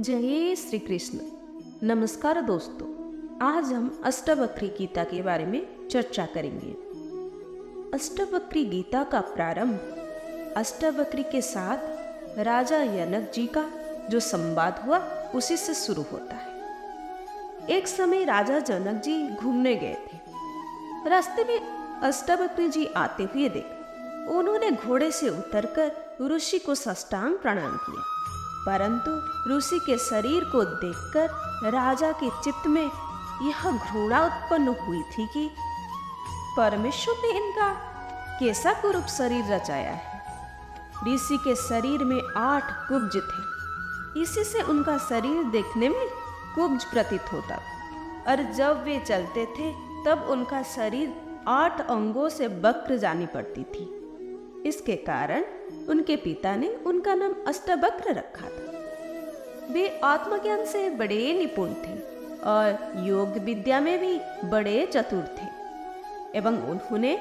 जय श्री कृष्ण। नमस्कार दोस्तों, आज हम अष्टवक्री गीता के बारे में चर्चा करेंगे। अष्टवक्री गीता का प्रारंभ अष्टवक्री के साथ राजा जनक जी का जो संवाद हुआ उसी से शुरू होता है। एक समय राजा जनक जी घूमने गए थे। रास्ते में अष्टवक्री जी आते हुए देखे। उन्होंने घोड़े से उतरकर ऋषि को साष्टांग प्रणाम किया, परंतु ऋषि के शरीर को देखकर राजा के चित्त में यह घृणा उत्पन्न हुई थी कि परमेश्वर ने इनका कैसा कुरूप शरीर रचाया है। ऋषि के शरीर में 8 कुब्ज थे। इसी से उनका शरीर देखने में कुब्ज प्रतीत होता, और जब वे चलते थे तब उनका शरीर 8 अंगों से वक्र जानी पड़ती थी। इसके कारण उनके पिता ने उनका नाम अष्टवक्र रखा था। वे आत्मज्ञान से बड़े निपुण थे और योग विद्या में भी बड़े चतुर थे, एवं उन्होंने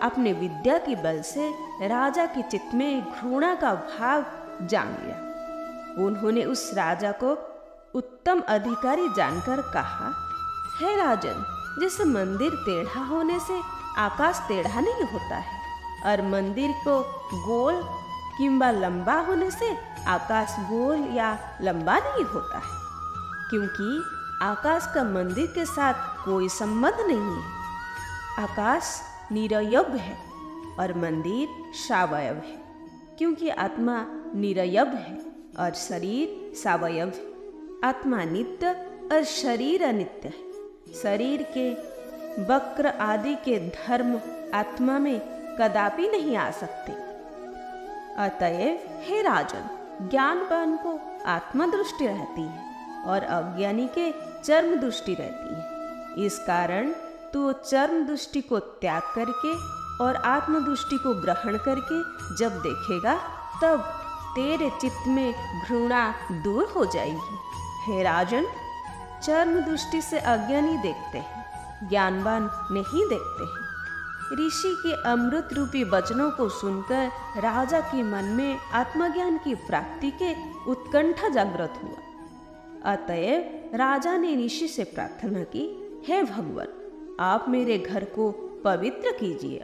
अपने विद्या के बल से राजा के चित्त में घृणा का भाव जान लिया। उन्होंने उस राजा को उत्तम अधिकारी जानकर कहा, हे राजन, जैसे मंदिर टेढ़ा होने से आकाश टेढ़ा नहीं होता है, और मंदिर को गोल किंबा लंबा होने से आकाश गोल या लंबा नहीं होता है, क्योंकि आकाश का मंदिर के साथ कोई संबंध नहीं है। आकाश निरवयव है और मंदिर सावयव है, क्योंकि आत्मा निरवयव है और शरीर सावयव है। आत्मा नित्य और शरीर अनित्य है। शरीर के वक्र आदि के धर्म आत्मा में कदापि नहीं आ सकते। अतएव हे राजन, ज्ञानवान को आत्मा दृष्टि रहती है और अज्ञानी के चर्म दृष्टि रहती है। इस कारण तू चर्म दृष्टि को त्याग करके और आत्म दृष्टि को ग्रहण करके जब देखेगा तब तेरे चित्त में घृणा दूर हो जाएगी। हे राजन, चर्म दृष्टि से अज्ञानी देखते हैं, ज्ञानवान नहीं देखते हैं। ऋषि के अमृत रूपी वचनों को सुनकर राजा के मन में आत्मज्ञान की प्राप्ति के उत्कंठा जागृत हुआ। अतएव राजा ने ऋषि से प्रार्थना की, हे भगवान, आप मेरे घर को पवित्र कीजिए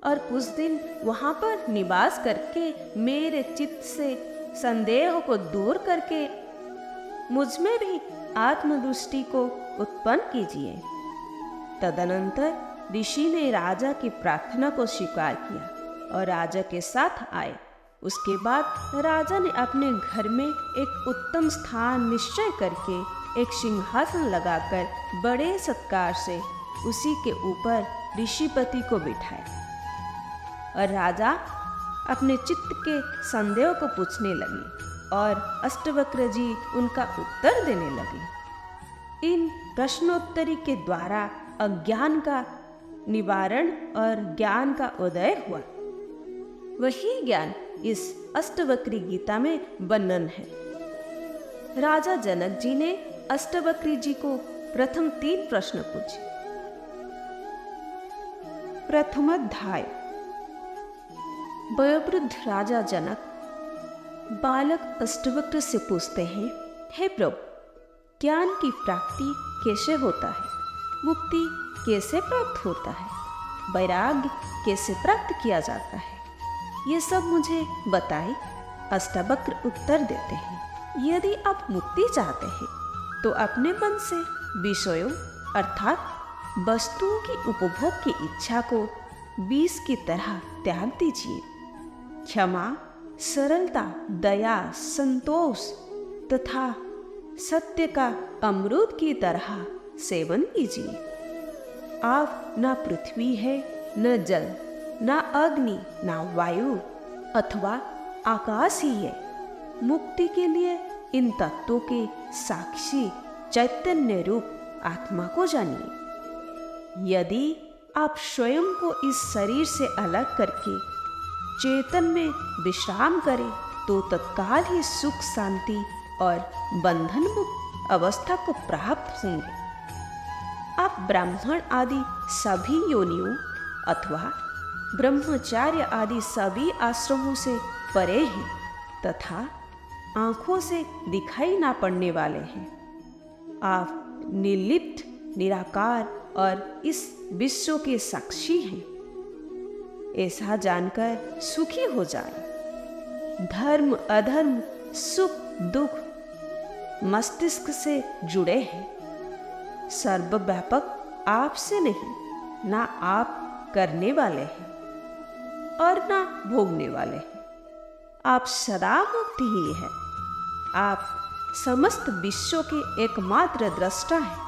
और कुछ दिन वहां पर निवास करके मेरे चित्त से संदेह को दूर करके मुझ में भी आत्मदृष्टि को उत्पन्न कीजिए। तदनंतर ऋषि ने राजा की प्रार्थना को स्वीकार किया और राजा के साथ आए। उसके बाद राजा ने अपने घर में एक उत्तम स्थान निश्चय करके एक सिंहासन लगाकर बड़े सत्कार से उसी के ऊपर ऋषिपति को बिठाया, और राजा अपने चित्त के संदेह को पूछने लगे और अष्टवक्र जी उनका उत्तर देने लगे। इन प्रश्नोत्तरी के द्वारा अज्ञान का निवारण और ज्ञान का उदय हुआ। वही ज्ञान इस अष्टवक्री गीता में वर्णन है। राजा जनक जी ने अष्टवक्री जी को प्रथम 3 प्रश्न पूछे। प्रथम अध्याय। वयोवृद्ध राजा जनक बालक अष्टवक्र से पूछते हैं, हे प्रभु, ज्ञान की प्राप्ति कैसे होता है? मुक्ति कैसे प्राप्त होता है? वैराग्य कैसे प्राप्त किया जाता है? ये सब मुझे बताए। अष्टवक्र उत्तर देते हैं, यदि आप मुक्ति चाहते हैं तो अपने मन से विषयों अर्थात वस्तुओं की उपभोग की इच्छा को विष की तरह त्याग दीजिए। क्षमा, सरलता, दया, संतोष तथा सत्य का अमृत की तरह सेवन कीजिए। आप न पृथ्वी है, न जल, न अग्नि, न वायु अथवा आकाश ही है। मुक्ति के लिए इन तत्वों के साक्षी चैतन्य रूप आत्मा को जानिए। यदि आप स्वयं को इस शरीर से अलग करके चेतन में विश्राम करें तो तत्काल ही सुख, शांति और बंधन मुक्त अवस्था को प्राप्त होंगे। आप ब्राह्मण आदि सभी योनियों अथवा ब्रह्मचार्य आदि सभी आश्रमों से परे हैं तथा आंखों से दिखाई ना पड़ने वाले हैं। आप निर्लिप्त, निराकार और इस विश्व के साक्षी हैं। ऐसा जानकर सुखी हो जाए। धर्म अधर्म, सुख दुख मस्तिष्क से जुड़े हैं। सर्वव्यापक आपसे नहीं, ना आप करने वाले हैं और ना भोगने वाले हैं। आप सदा मुक्त ही हैं। आप समस्त विश्व के एकमात्र दृष्टा हैं।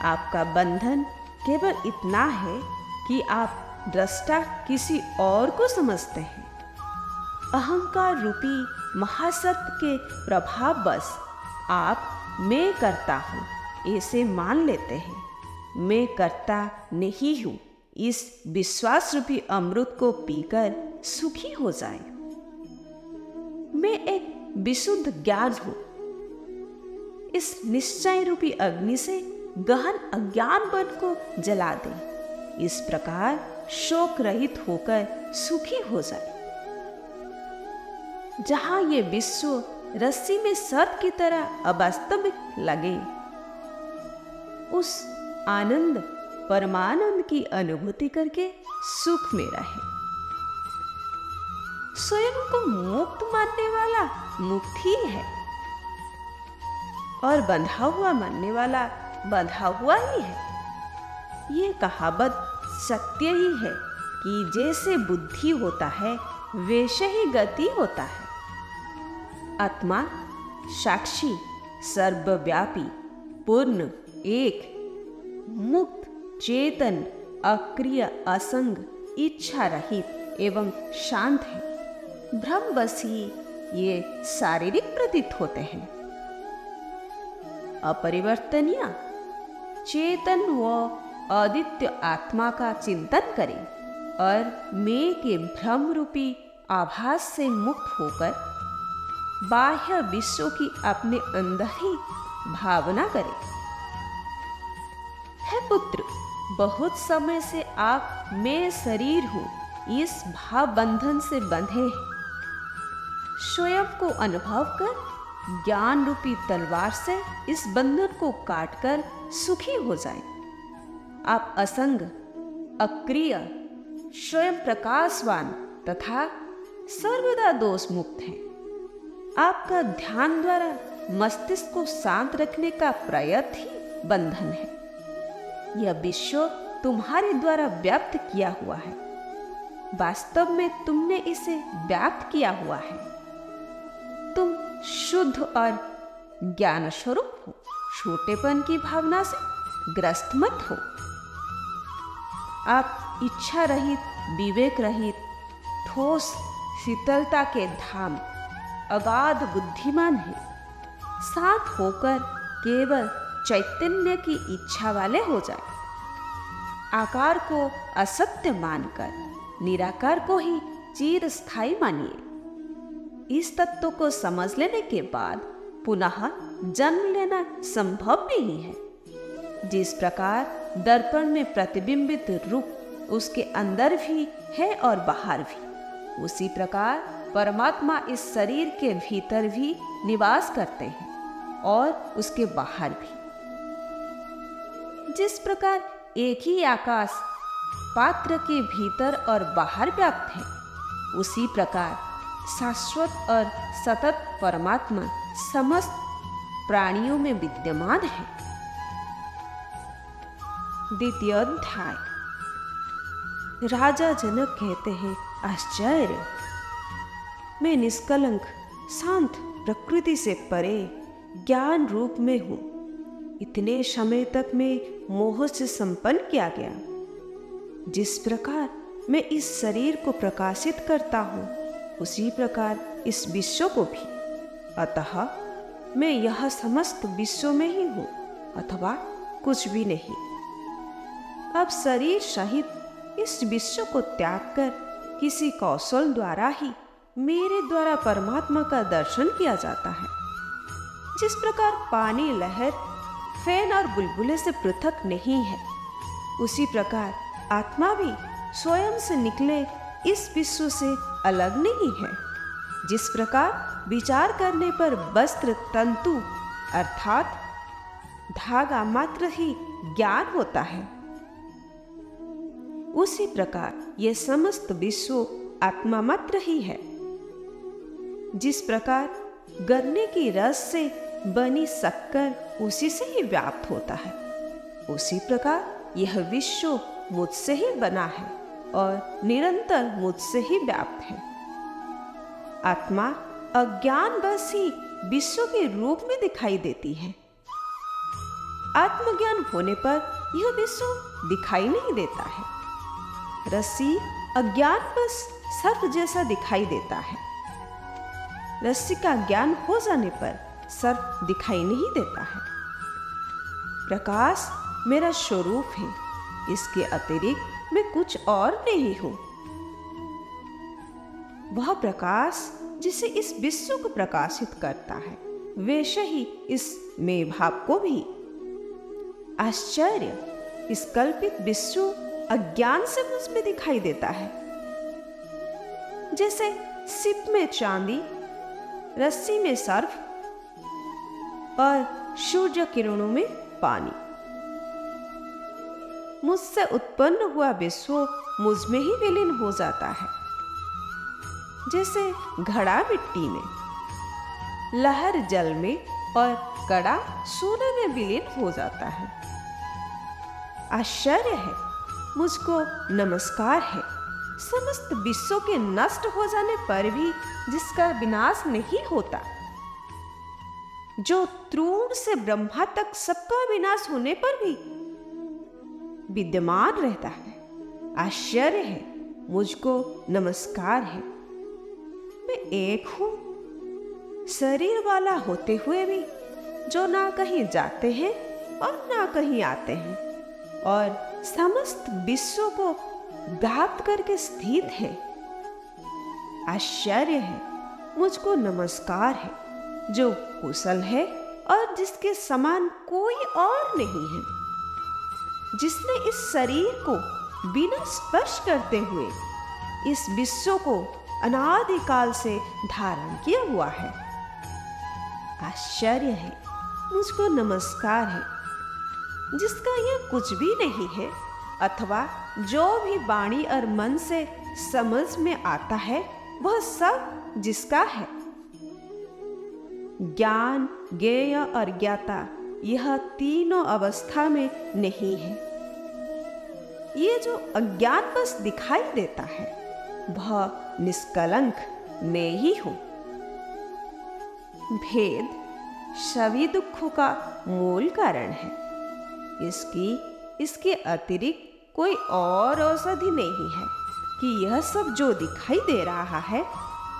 आपका बंधन केवल इतना है कि आप दृष्टा किसी और को समझते हैं। अहंकार रूपी महासत्व के प्रभाव बस आप मैं करता हूँ ऐसे मान लेते हैं। मैं करता नहीं हूँ इस विश्वास रूपी अमृत को पीकर सुखी हो जाए। मैं एक विशुद्ध ज्ञान हूँ। इस निश्चय रूपी अग्नि से गहन अज्ञान मन को जला दे। इस प्रकार शोक रहित होकर सुखी हो जाए। जहां ये विश्व रस्सी में सर्प की तरह अवास्तविक लगे, उस आनंद परमानंद की अनुभूति करके सुख में रहे। स्वयं को मुक्त मानने वाला मुक्त ही है और बंधा हुआ मानने वाला बंधा हुआ ही है। ये कहावत सत्य ही है कि जैसे बुद्धि होता है वैसे ही गति होता है। आत्मा साक्षी, सर्वव्यापी, पूर्ण, एक, मुक्त, चेतन, अक्रिय, असंग, इच्छा रहित एवं शांत है। भ्रमवश ही ये शारीरिक प्रतीत होते हैं। अपरिवर्तनीय, चेतन व अद्वितीय आत्मा का चिंतन करें और मैं के भ्रम रूपी आभास से मुक्त होकर बाह्य विश्व की अपने अंदर ही भावना करें। हे पुत्र, बहुत समय से आप मैं शरीर हूं इस भाव बंधन से बंधे हैं। स्वयं को अनुभव कर ज्ञान रूपी तलवार से इस बंधन को काटकर सुखी हो जाएं। आप असंग, अक्रिय, स्वयं प्रकाशवान तथा सर्वदा दोष मुक्त हैं। आपका ध्यान द्वारा मस्तिष्क को शांत रखने का प्रयत्न ही बंधन है। यह विश्व तुम्हारे द्वारा व्यक्त किया हुआ है। वास्तव में तुमने इसे व्यक्त किया हुआ है। तुम शुद्ध और ज्ञान स्वरूप हो। छोटेपन की भावना से ग्रस्त मत हो। आप इच्छा रहित, विवेक रहित, ठोस शीतलता के धाम, अगाध बुद्धिमान है। साथ होकर केवल चैतन्य की इच्छा वाले हो जाए। आकार को असत्य मानकर निराकार को ही चिर स्थायी मानिए। इस तत्व को समझ लेने के बाद पुनः जन्म लेना संभव नहीं है। जिस प्रकार दर्पण में प्रतिबिंबित रूप उसके अंदर भी है और बाहर भी, उसी प्रकार परमात्मा इस शरीर के भीतर भी निवास करते हैं और उसके बाहर भी। जिस प्रकार एक ही आकाश पात्र के भीतर और बाहर व्याप्त है, उसी प्रकार शाश्वत और सतत परमात्मा समस्त प्राणियों में विद्यमान है। द्वितीय अध्याय। राजा जनक कहते हैं, आश्चर्य! मैं निष्कलंक शांत प्रकृति से परे ज्ञान रूप में हूँ। इतने समय तक मैं मोह से संपन्न किया गया। जिस प्रकार मैं इस शरीर को प्रकाशित करता हूँ, उसी प्रकार इस विश्व को भी। अतः मैं यह समस्त विश्व में ही हूँ अथवा कुछ भी नहीं। अब शरीर सहित इस विश्व को त्याग कर किसी कौशल द्वारा ही मेरे द्वारा परमात्मा का दर्शन किया जाता है। जिस प्रकार पानी लहर, फैन और बुलबुले से पृथक नहीं है, उसी प्रकार आत्मा भी स्वयं से निकले इस विश्व से अलग नहीं है। जिस प्रकार विचार करने पर वस्त्र तंतु अर्थात धागा मात्र ही ज्ञान होता है, उसी प्रकार यह समस्त विश्व आत्मा मात्र ही है। जिस प्रकार गन्ने की रस से बनी शक्कर उसी से ही व्याप्त होता है, उसी प्रकार यह विश्व मुझसे ही बना है और निरंतर मुझसे ही व्याप्त है। आत्मा अज्ञान बस ही विश्व के रूप में दिखाई देती है। आत्मज्ञान होने पर यह विश्व दिखाई नहीं देता है। रस्सी अज्ञान बस सर्प जैसा दिखाई देता है। रस्सी का ज्ञान हो जाने पर सर्प दिखाई नहीं देता है। प्रकाश मेरा स्वरूप है, इसके अतिरिक्त मैं कुछ और नहीं हूं। वह प्रकाश जिसे इस विश्व को प्रकाशित करता है, वैसे ही इस मैं भाव को भी। आश्चर्य, इस कल्पित विश्व अज्ञान से मुझ में दिखाई देता है। जैसे सिप में चांदी, रस्सी में सर्प और सूर्य किरणों में पानी। मुझसे उत्पन्न हुआ विश्व मुझ में ही विलीन हो जाता है। जैसे घड़ा मिट्टी में, लहर जल में और कड़ा सोने में विलीन हो जाता है। आश्चर्य है, मुझको नमस्कार है। समस्त विश्व के नष्ट हो जाने पर भी जिसका विनाश नहीं होता, जो तृण से ब्रह्मा तक सबका विनाश होने पर भी विद्यमान रहता है। आश्चर्य है, मुझको नमस्कार है। मैं एक हूं, शरीर वाला होते हुए भी, जो ना कहीं जाते हैं और ना कहीं आते हैं और समस्त विश्व को व्याप्त करके स्थित है। आश्चर्य है, मुझको नमस्कार है, जो कुशल है और जिसके समान कोई और नहीं है, जिसने इस शरीर को बिना स्पर्श करते हुए इस विश्व को अनादिकाल से धारण किया हुआ है। आश्चर्य है, मुझको नमस्कार है, जिसका यह कुछ भी नहीं है अथवा जो भी वाणी और मन से समझ में आता है वह सब जिसका है। ज्ञान, ज्ञेय और ज्ञाता, यह तीनों अवस्था में नहीं है। ये जो अज्ञान बस दिखाई देता है, वह निष्कलंक मैं ही हूं। भेद सभी दुखों का मूल कारण है। इसके अतिरिक्त कोई और औषधि नहीं है कि यह सब जो दिखाई दे रहा है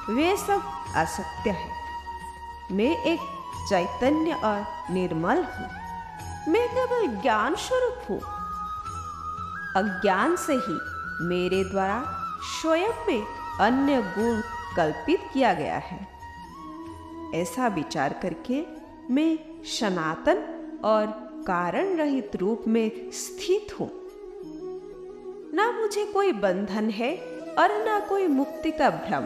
वे सब असत्य है। मैं एक चैतन्य और निर्मल हूं। मैं केवल ज्ञान स्वरूप हूं। अज्ञान से ही मेरे द्वारा स्वयं में अन्य गुण कल्पित किया गया है। ऐसा विचार करके मैं सनातन और कारण रहित रूप में स्थित हूं। ना मुझे कोई बंधन है और ना कोई मुक्ति का भ्रम।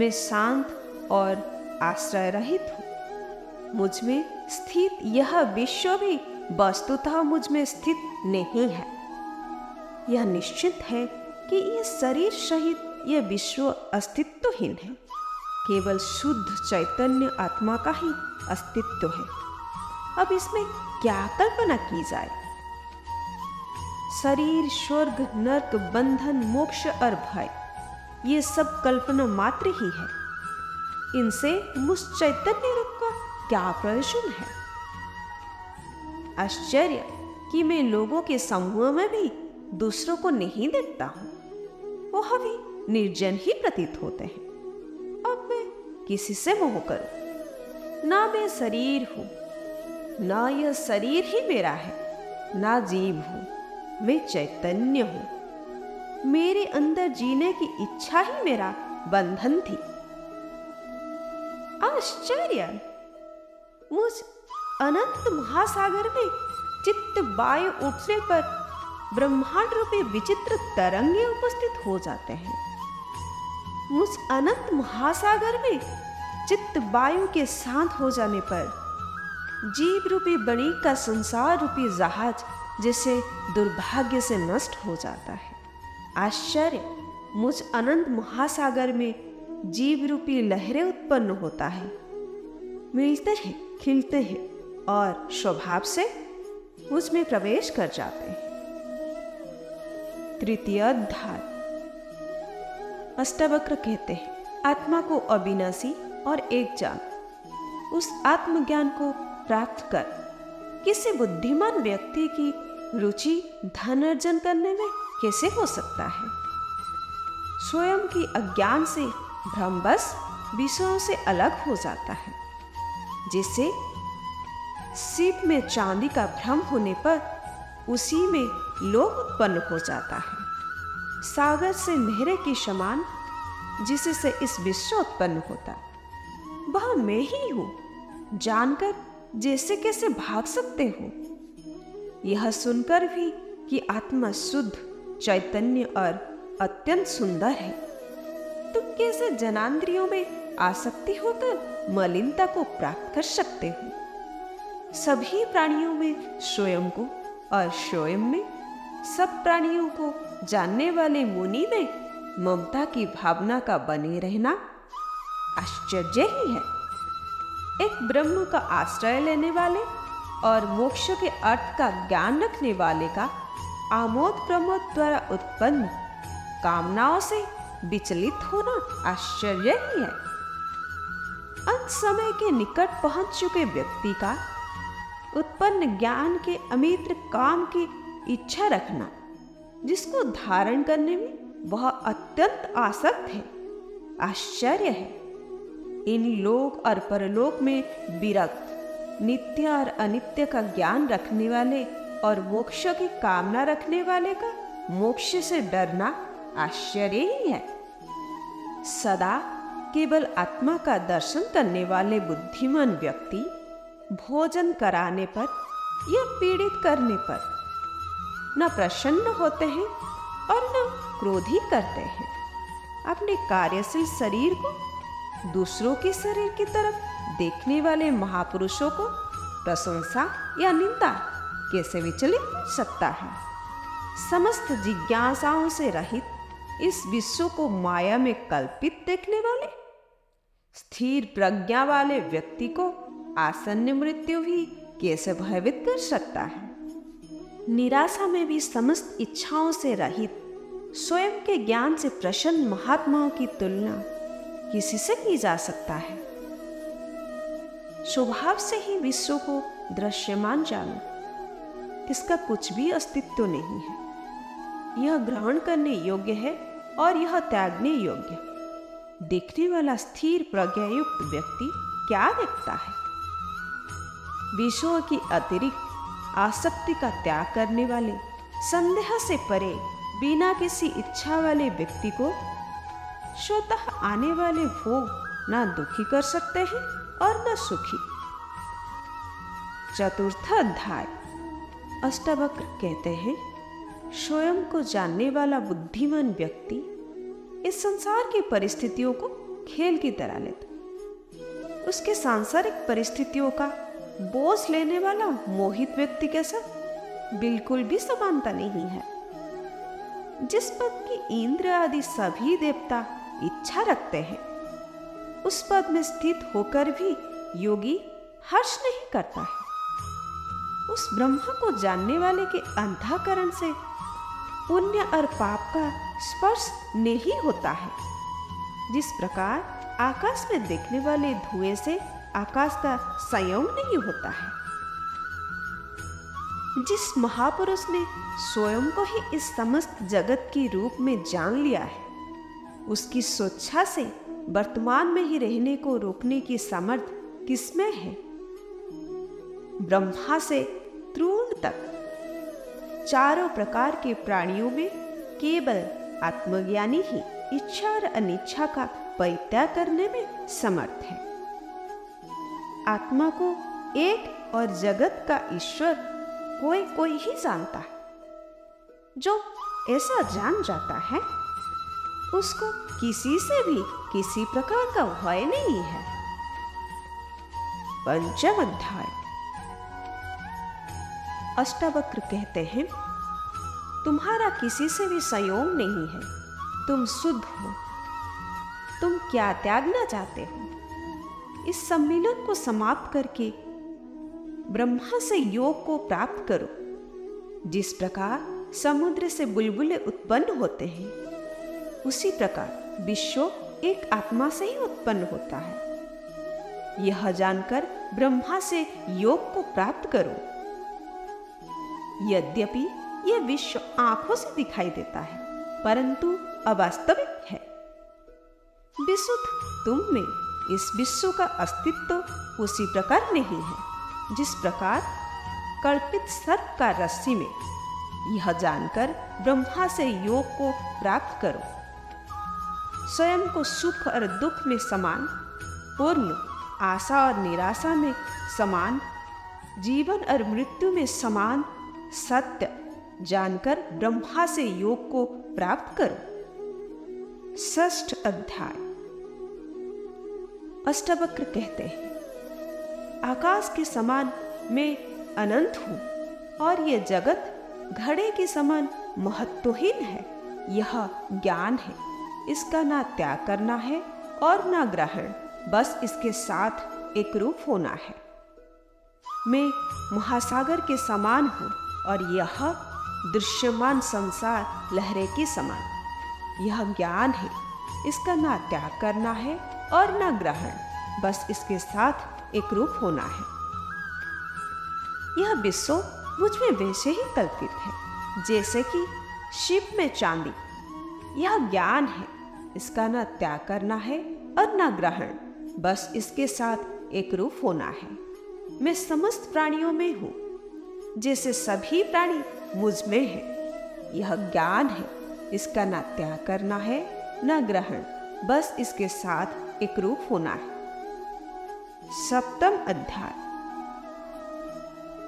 मैं शांत और आश्रय रहित हूं। मुझ में स्थित यह विश्व भी वस्तुतः मुझ में स्थित नहीं है। यह निश्चित है कि यह शरीर सहित यह विश्व अस्तित्वहीन है। केवल शुद्ध चैतन्य आत्मा का ही अस्तित्व है। अब इसमें क्या कल्पना की जाए? शरीर, स्वर्ग, नरक, बंधन, मोक्ष और भय, ये सब कल्पना मात्र ही है। इनसे मुझ चैतन्य रूप का क्या प्रयोजन है? आश्चर्य कि मैं लोगों के समूह में भी दूसरों को नहीं देखता हूं। वह भी निर्जन ही प्रतीत होते हैं। अब मैं किसी से मोह करूं? ना मैं शरीर हूं, ना यह शरीर ही मेरा है, ना जीव हूं। मैं चैतन्य हूं। मेरे अंदर जीने की इच्छा ही मेरा बंधन थी। आश्चर्य! मुझ अनंत महासागर में चित्त वायु उठने पर ब्रह्मांड रूपी विचित्र तरंगे उपस्थित हो जाते हैं। मुझ अनंत महासागर में चित्त वायु के शांत हो जाने पर जीव रूपी बणी का संसार रूपी जहाज जैसे दुर्भाग्य से नष्ट हो जाता है। आश्चर्य, मुझ अनंत महासागर में जीव रूपी लहरें उत्पन्न होता है, मिलते हैं, खिलते हैं और स्वभाव से मुझ में प्रवेश कर जाते हैं। तृतीय अध्याय। अष्टावक्र कहते हैं, आत्मा को अविनाशी और एक जान। उस आत्मज्ञान को प्राप्त कर किसी बुद्धिमान व्यक्ति की रुचि धन अर्जन करने में कैसे हो सकता है? स्वयं की अज्ञान से भ्रमवश विषयों से अलग हो जाता है। जैसे सीप में चांदी का भ्रम होने पर उसी में लोभ उत्पन्न हो जाता है। सागर से लहरें के समान जिससे इस विश्व उत्पन्न होता, वह मैं ही हूं जानकर जैसे कैसे भाग सकते हो? यह सुनकर भी कि आत्मा शुद्ध, चैतन्य और अत्यंत सुंदर है, तुम कैसे जनांद्रियों में आसक्ति होकर मलिनता को प्राप्त कर सकते हो? सभी प्राणियों में स्वयं को और स्वयं में सब प्राणियों को जानने वाले मुनि में ममता की भावना का बने रहना आश्चर्य ही है। एक ब्रह्म का आश्रय लेने वाले और मोक्ष के अर्थ का ज्ञान रखने वाले का आमोद प्रमोद द्वारा उत्पन्न कामनाओं से विचलित होना आश्चर्य ही है। अंत समय के निकट पहुंच चुके व्यक्ति का उत्पन्न ज्ञान के अमित्र काम की इच्छा रखना, जिसको धारण करने में वह अत्यंत आसक्त है, आश्चर्य है। इन लोक और परलोक में विरक्त, नित्य और अनित्य का ज्ञान रखने वाले और मोक्ष की कामना रखने वाले का मोक्ष से डरना आश्चर्य ही है। सदा केवल आत्मा का दर्शन करने वाले बुद्धिमान व्यक्ति भोजन कराने पर या पीड़ित करने पर न प्रसन्न होते हैं और न क्रोधित करते हैं। अपने कार्यशील शरीर को दूसरों के शरीर की तरफ देखने वाले महापुरुषों को प्रशंसा या निंदा कैसे विचलित कर सकता है? समस्त जिज्ञासाओं से रहित इस विश्व को माया में कल्पित देखने वाले स्थिर प्रज्ञा वाले व्यक्ति को आसन्न मृत्यु भी कैसे भयभीत कर सकता है? निराशा में भी समस्त इच्छाओं से रहित स्वयं के ज्ञान से प्रसन्न महात्माओं की तुलना किसी से की जा सकता है? स्वभाव से ही विश्व को दृश्यमान जानो, इसका कुछ भी अस्तित्व नहीं है। यह ग्रहण करने योग्य है और यह त्यागने योग्य। देखने वाला स्थिर प्रज्ञायुक्त व्यक्ति क्या देखता है? विषयों की अतिरिक्त आसक्ति का त्याग करने वाले, संदेह से परे बिना किसी इच्छा वाले व्यक्ति को स्वतः आने वाले भोग ना दुखी कर सकते हैं और न सुखी। चतुर्थ अध्याय। अष्टावक्र कहते हैं, स्वयं को जानने वाला बुद्धिमान व्यक्ति इस संसार की परिस्थितियों को खेल की तरह लेता। उसके सांसारिक परिस्थितियों का बोझ लेने वाला मोहित व्यक्ति के साथ बिल्कुल भी समानता नहीं है। जिस पद की इंद्र आदि सभी देवता इच्छा रखते हैं, उस पद में स्थित होकर भी योगी हर्ष नहीं करता है। उस ब्रह्म को जानने वाले के अंतःकरण से पुण्य और पाप का स्पर्श नहीं होता है। जिस प्रकार आकाश में देखने वाले धुएं से आकाश का संयोग नहीं होता है। जिस महापुरुष ने स्वयं को ही इस समस्त जगत की रूप में जान लिया है, उसकी स्वेच्छा से वर्तमान में ही रहने को रोकने की सामर्थ्य किसमें है? ब्रह्मा से तृण तक चारों प्रकार के प्राणियों में केवल आत्मज्ञानी ही इच्छा और अनिच्छा का परित्याग करने में समर्थ है। आत्मा को एक और जगत का ईश्वर कोई ही जानता है। जो ऐसा जान जाता है, उसको किसी से भी किसी प्रकार का भय नहीं है। पंचम अध्याय। अष्टावक्र कहते हैं, तुम्हारा किसी से भी संयोग नहीं है, तुम शुद्ध हो, तुम क्या त्यागना चाहते हो? इस सम्मिलन को समाप्त करके ब्रह्मा से योग को प्राप्त करो। जिस प्रकार समुद्र से बुलबुले उत्पन्न होते हैं, उसी प्रकार विश्व एक आत्मा से ही उत्पन्न होता है। यह जानकर ब्रह्मा से योग को प्राप्त करो। यद्यपि यह विश्व आंखों से दिखाई देता है, परंतु अवास्तविक है। विशुद्ध तुम में इस विश्व का अस्तित्व उसी प्रकार नहीं है जिस प्रकार कल्पित सर्प का रस्सी में। यह जानकर ब्रह्मा से योग को प्राप्त करो। स्वयं को सुख और दुख में समान, पूर्ण आशा और निराशा में समान, जीवन और मृत्यु में समान सत्य जानकर ब्रह्मा से योग को प्राप्त करो। षष्ठ अध्याय। अष्टावक्र कहते हैं, आकाश के समान मैं अनंत हूं और यह जगत घड़े के समान महत्वहीन है। यह ज्ञान है, इसका ना त्याग करना है और ना ग्रहण, बस इसके साथ एक रूप होना है। मैं महासागर के समान हूं और यह दृश्यमान संसार लहरें के समान। यह ज्ञान है, इसका ना त्याग करना है और ना ग्रहण, बस इसके साथ एक रूप होना है। यह विश्व मुझ में वैसे ही कल्पित है जैसे कि शिव में चांदी। यह ज्ञान है, इसका ना त्याग करना है और ना ग्रहण, बस इसके साथ एक रूप होना है। मैं समस्त प्राणियों में हूं, जैसे सभी प्राणी मुझ में है। यह ज्ञान है, इसका ना त्याग करना है ना ग्रहण, बस इसके साथ एक रूप होना है। सप्तम अध्याय।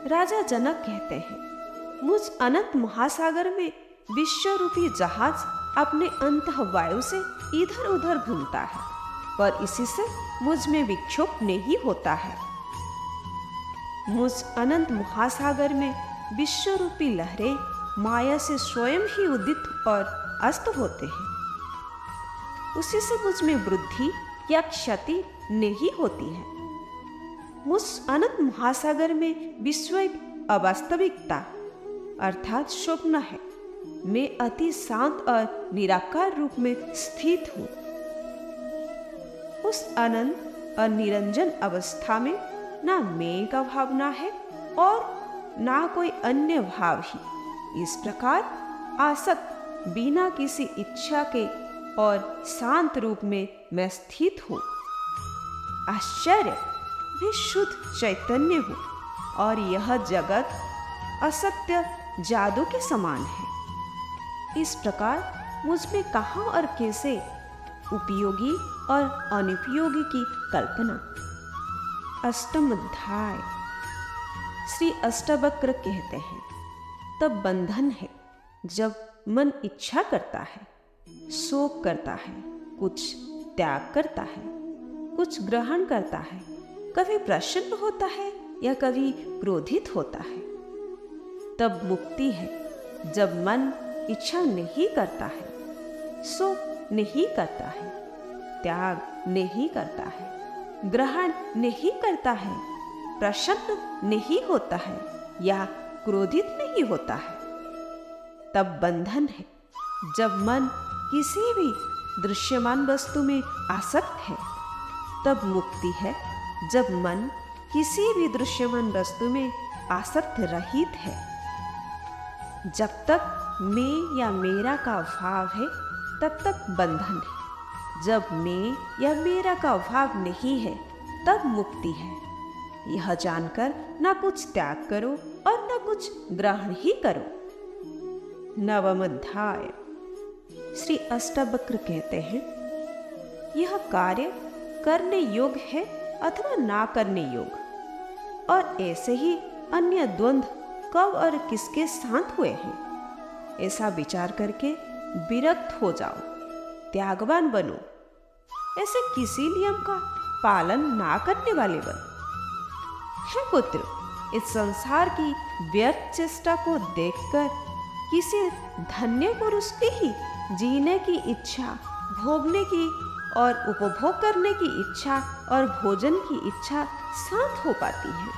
राजा जनक कहते हैं, मुझ अनंत महासागर में विश्व रूपी जहाज अपने अंतः वायु से इधर उधर घूमता है, पर इसी से मुझ में विक्षोभ नहीं होता है। मुझ अनंत महासागर में विश्व रूपी लहरें माया से स्वयं ही उदित और अस्त होते हैं। उसी से मुझ में वृद्धि या क्षति नहीं होती है। मुझ अनंत महासागर में विश्व एक अवास्तविकता अर्थात स्वप्न है। मैं अति शांत और निराकार रूप में स्थित हूँ। उस अनंत और निरंजन अवस्था में ना मैं का भावना है और ना कोई अन्य भाव ही। इस प्रकार आसक्त बिना किसी इच्छा के और शांत रूप में मैं स्थित हूँ। आश्चर्य, मैं शुद्ध चैतन्य हूँ और यह जगत असत्य जादू के समान है। इस प्रकार मुझ में कहाँ और कैसे उपयोगी और अनुपयोगी की कल्पना। अष्टम अध्याय। श्री अष्टावक्र कहते हैं, तब बंधन है जब मन इच्छा करता है, शोक करता है, कुछ त्याग करता है, कुछ ग्रहण करता है, कभी प्रसन्न होता है या कभी क्रोधित होता है। तब मुक्ति है जब मन इच्छा नहीं करता है, शोक नहीं करता है, त्याग नहीं करता है, ग्रहण नहीं करता है, प्रसन्न नहीं होता है या क्रोधित नहीं होता है। तब बंधन है जब मन किसी भी दृश्यमान वस्तु में आसक्त है। तब मुक्ति है जब मन किसी भी दृश्यमान वस्तु में आसक्त रहित है। जब तक मैं या मेरा का भाव है तब तक बंधन है। जब मैं या मेरा का भाव नहीं है तब मुक्ति है। यह जानकर ना कुछ त्याग करो और ना कुछ ग्रहण ही करो। नवम अध्याय। श्री अष्टावक्र कहते हैं, यह कार्य करने योग्य है अथवा ना करने योग्य, और ऐसे ही अन्य द्वंद्व कब और किसके साथ हुए हैं, ऐसा विचार करके विरक्त हो जाओ। त्यागवान बनो, ऐसे किसी नियम का पालन ना करने वाले बनो। हे पुत्र, इस संसार की व्यर्थ चेष्टा को देखकर किसी धन्य पुरुष की ही जीने की इच्छा, भोगने की और उपभोग करने की इच्छा और भोजन की इच्छा शांत हो पाती है।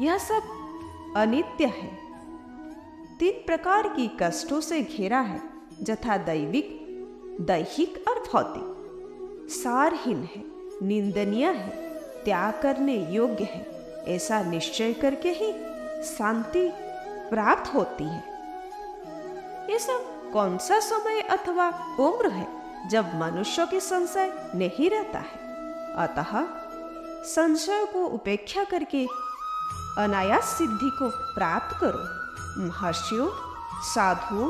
यह सब अनित्य है, 3 प्रकार की कष्टों से घिरा है, यथा दैविक, दैहिक और भौतिक। सारहीन है, निंदनीय है, त्याग करने योग्य है, ऐसा निश्चय करके ही शांति प्राप्त होती है। ये सब कौन सा समय अथवा उम्र है जब मनुष्यों के संशय नहीं रहता है। अतः संशय को उपेक्षा करके अनायास सिद्धि को प्राप्त करो। महर्षियों, साधुओं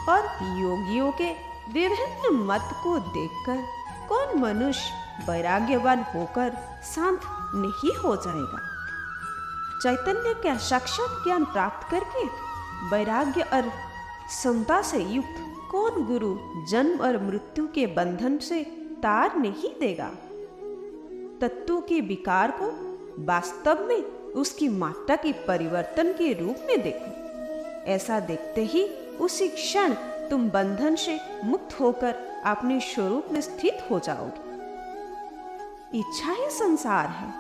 और योगियों के विभिन्न मत को देखकर कौन मनुष्य वैराग्यवान होकर शांत नहीं हो जाएगा। चैतन्य का साक्षात ज्ञान प्राप्त करके वैराग्य और समता से युक्त कौन गुरु जन्म और मृत्यु के बंधन से तार नहीं देगा। तत्वों के विकार को वास्तव में उसकी मात्रा के परिवर्तन के रूप में देखो। ऐसा देखते ही उसी क्षण तुम बंधन से मुक्त होकर अपने स्वरूप में स्थित हो जाओगे। इच्छा ही संसार है,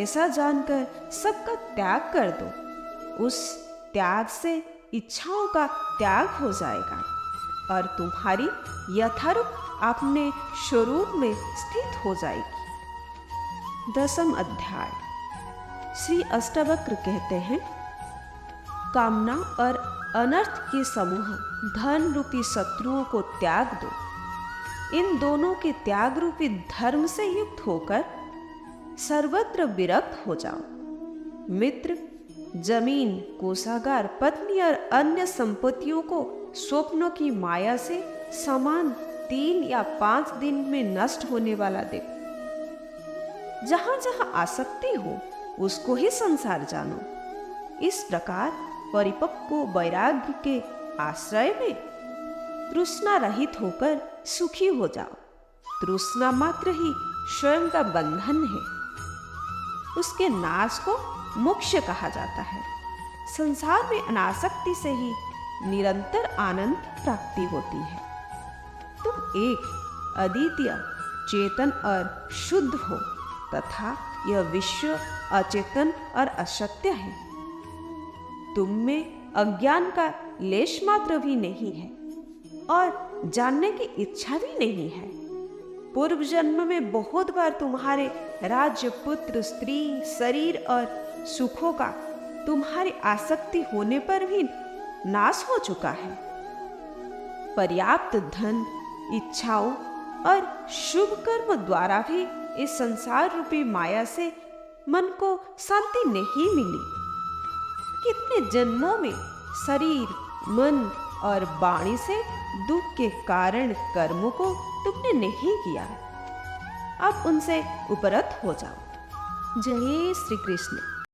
ऐसा जानकर सबका त्याग कर दो। उस त्याग से इच्छाओं का त्याग हो जाएगा और तुम्हारी यथारूप अपने स्वरूप में स्थित हो जाएगी। 10वां अध्याय। श्री अष्टावक्र कहते हैं, कामना और अनर्थ के समूह धन रूपी शत्रुओं को त्याग दो। इन दोनों के त्याग रूपी धर्म से युक्त होकर सर्वत्र विरक्त हो जाओ। मित्र, जमीन, कोषागार, पत्नी और अन्य संपत्तियों को स्वप्नों की माया से समान 3 या 5 दिन में नष्ट होने वाला देखो। जहां जहां आसक्ति हो उसको ही संसार जानो। इस प्रकार परिपक्व वैराग्य के आश्रय में तृष्णा रहित होकर सुखी हो जाओ। तृष्णा मात्र ही स्वयं का बंधन है, उसके नाश को मोक्ष कहा जाता है। संसार में अनासक्ति से ही निरंतर आनंद प्राप्ति होती है। तुम एक अद्वितीय चेतन और शुद्ध हो तथा यह विश्व अचेतन और असत्य है। तुम में अज्ञान का लेश मात्र भी नहीं है और जानने की इच्छा भी नहीं है। पूर्व जन्म में बहुत बार तुम्हारे राज्य, पुत्र, स्त्री, शरीर और सुखों का तुम्हारी आसक्ति होने पर भी नाश हो चुका है। पर्याप्त धन, इच्छाओं और शुभ कर्म द्वारा भी इस संसार रूपी माया से मन को शांति नहीं मिली। कितने जन्मों में शरीर, मन और वाणी से दुख के कारण कर्मों को तुमने नहीं किया। अब उनसे उपरत हो जाओ। जय श्री कृष्ण।